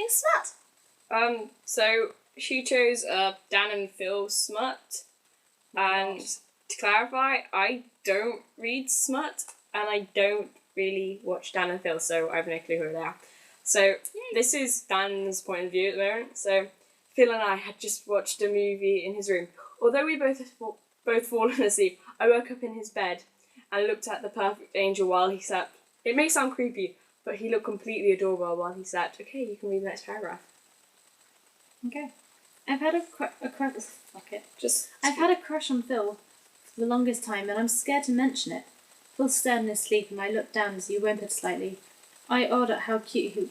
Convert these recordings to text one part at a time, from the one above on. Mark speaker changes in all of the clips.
Speaker 1: smut.
Speaker 2: So she chose Dan and Phil smut, and to clarify, I don't read smut, and I don't really watch Dan and Phil, so I have no clue who they are. So this is Dan's point of view at the moment. So Phil and I had just watched a movie in his room. Although we both fallen asleep, I woke up in his bed and looked at the perfect angel while he slept. It may sound creepy, but he looked completely adorable while he slept. Okay, you can read the next paragraph.
Speaker 1: Okay. I've had a crush on Phil for the longest time, and I'm scared to mention it. Phil stirred in his sleep, and I looked down as he whimpered slightly. I awed at how cute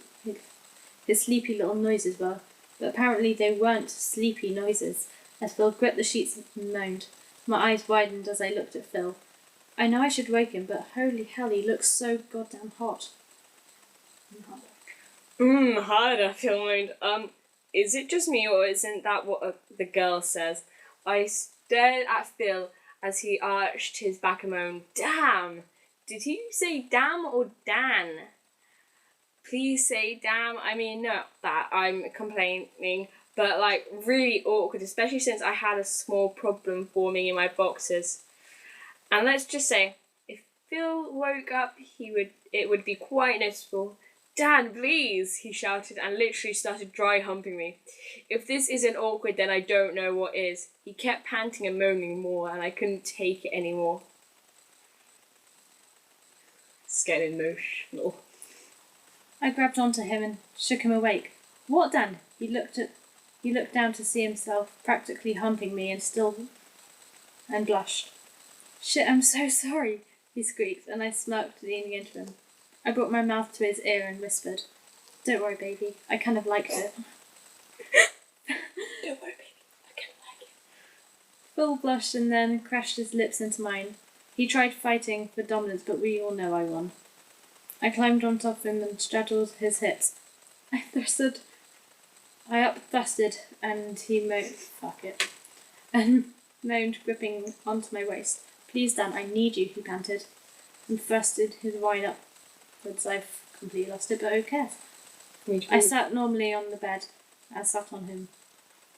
Speaker 1: his sleepy little noises were, but apparently they weren't sleepy noises, as Phil gripped the sheets and moaned. My eyes widened as I looked at Phil. I know I should wake him, but holy hell, he looks so goddamn hot.
Speaker 2: Harder, Phil moaned. Is it just me, or isn't that what the girl says? I stared at Phil as he arched his back and moaned, Damn! Did he say damn or Dan? Please say damn. I mean, not that I'm complaining, but like really awkward, especially since I had a small problem forming in my boxers. And let's just say, if Phil woke up, it would be quite noticeable. Dan, please, he shouted and literally started dry humping me. If this isn't awkward, then I don't know what is. He kept panting and moaning more, and I couldn't take it anymore. It's getting emotional.
Speaker 1: I grabbed onto him and shook him awake. What, Dan? He looked down to see himself practically humping me and blushed. Shit, I'm so sorry, he squeaked, and I smirked, leaning into him. I brought my mouth to his ear and whispered, Don't worry, baby, I kind of liked it.
Speaker 2: Don't worry, baby, I kind of like it.
Speaker 1: Phil blushed and then crashed his lips into mine. He tried fighting for dominance, but we all know I won. I climbed on top of him and straddled his hips. I up-thrusted, and he moaned, gripping onto my waist. Please, Dan, I need you, he panted, and thrusted his wine upwards. I've completely lost it, but who cares? I sat normally on the bed and sat on him,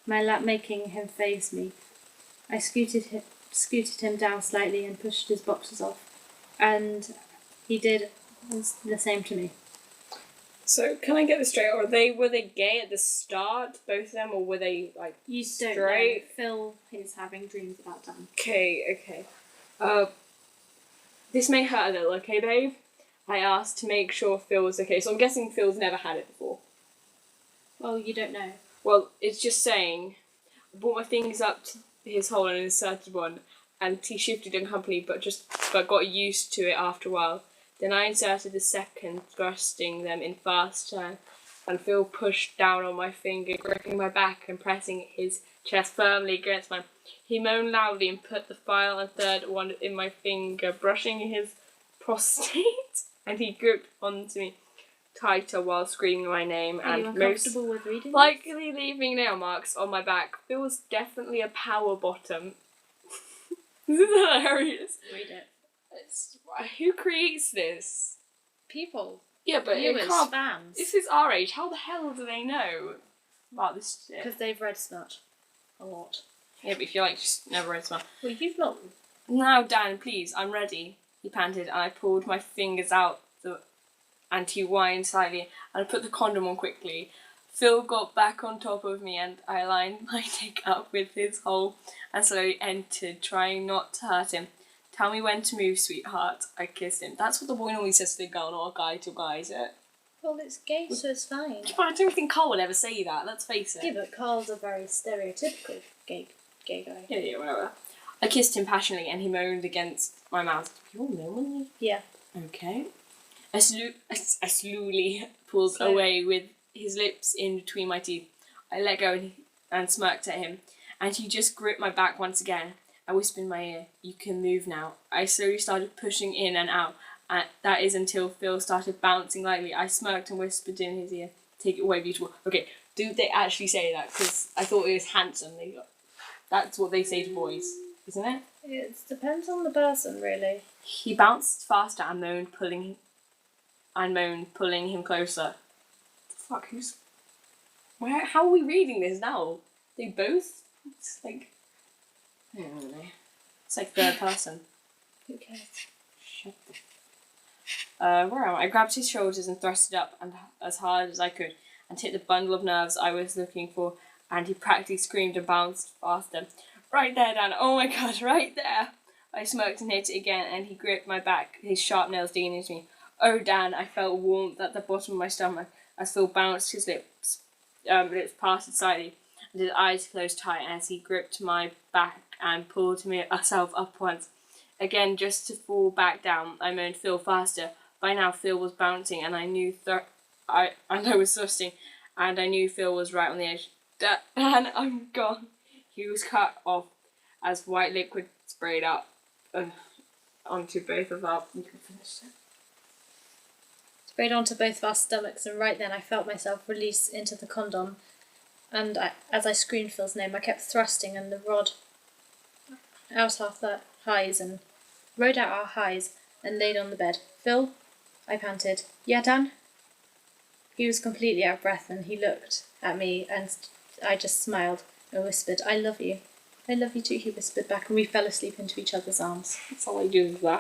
Speaker 1: my lap making him face me. I scooted him down slightly and pushed his boxers off, and he did the same to me.
Speaker 2: So, can I get this straight? Were they gay at the start, both of them, or were they, like,
Speaker 1: you
Speaker 2: straight?
Speaker 1: Don't know. Phil is having dreams about Dan.
Speaker 2: Okay. This may hurt a little, okay, babe? I asked to make sure Phil was okay, so I'm guessing Phil's never had it before.
Speaker 1: Well, you don't know.
Speaker 2: Well, it's just saying, I brought my fingers up to his hole and inserted one, and he shifted uncomfortably, but got used to it after a while. Then I inserted the second, thrusting them in fast turn, and Phil pushed down on my finger, gripping my back and pressing his chest firmly against mine. He moaned loudly and put the final and third one in my finger, brushing his prostate, and he gripped onto me tighter while screaming my name.
Speaker 1: Are you uncomfortable with reading?
Speaker 2: Likely leaving nail marks on my back. Phil was definitely a power bottom. This is hilarious.
Speaker 1: Read it.
Speaker 2: Who creates this?
Speaker 1: People.
Speaker 2: Yeah, but
Speaker 1: viewers, fans.
Speaker 2: This is our age. How the hell do they know about this shit?
Speaker 1: Because they've read Smut a lot.
Speaker 2: Yeah, but if you just never read Smut.
Speaker 1: Well, you've not.
Speaker 2: Now, Dan, please, I'm ready. He panted, and I pulled my fingers out, and he whined slightly, and I put the condom on quickly. Phil got back on top of me, and I lined my dick up with his hole and slowly entered, trying not to hurt him. Tell me when to move, sweetheart. I kissed him. That's what the boy normally says to the girl, not a guy to a guy, is it?
Speaker 1: Well, it's gay, so it's fine.
Speaker 2: Yeah, but I don't think Carl would ever say that, let's face it.
Speaker 1: Yeah, but Carl's a very stereotypical gay guy.
Speaker 2: Yeah, whatever. I kissed him passionately, and he moaned against my mouth. You all know, wouldn't you?
Speaker 1: Yeah.
Speaker 2: Okay. I slowly pulled away with his lips in between my teeth. I let go and smirked at him, and he just gripped my back once again. I whispered in my ear, you can move now. I slowly started pushing in and out, and that is until Phil started bouncing lightly. I smirked and whispered in his ear, take it away, beautiful. Okay, do they actually say that? Because I thought it was handsome. That's what they say to boys, isn't it?
Speaker 1: It depends on the person, really.
Speaker 2: He bounced faster and moaned, pulling him closer. The fuck, who's... How are we reading this now? They both? It's like... I don't know. It's like third person. Who cares? Shut the... where am I? I grabbed his shoulders and thrust it up and as hard as I could and hit the bundle of nerves I was looking for, and he practically screamed and bounced faster. Right there, Dan. Oh my god, right there. I smirked and hit it again, and he gripped my back, his sharp nails digging into me. Oh, Dan, I felt warmth at the bottom of my stomach as Phil bounced his lips parted slightly, and his eyes closed tight as he gripped my back and pulled myself up once. Again, just to fall back down, I moaned, Phil, faster. By now, Phil was bouncing, and I knew I was thrusting, and I knew Phil was right on the edge. Dan, I'm gone. He was cut off as white liquid sprayed up onto both of our... You can finish it.
Speaker 1: Sprayed onto both of our stomachs, and right then I felt myself release into the condom, and as I screamed Phil's name, I kept thrusting, and the rod out our highs and rode out our highs and laid on the bed. Phil, I panted. Yeah, Dan? He was completely out of breath, and he looked at me, and I just smiled and whispered, I love you. I love you too, he whispered back, and we fell asleep into each other's arms.
Speaker 2: That's all I do is that.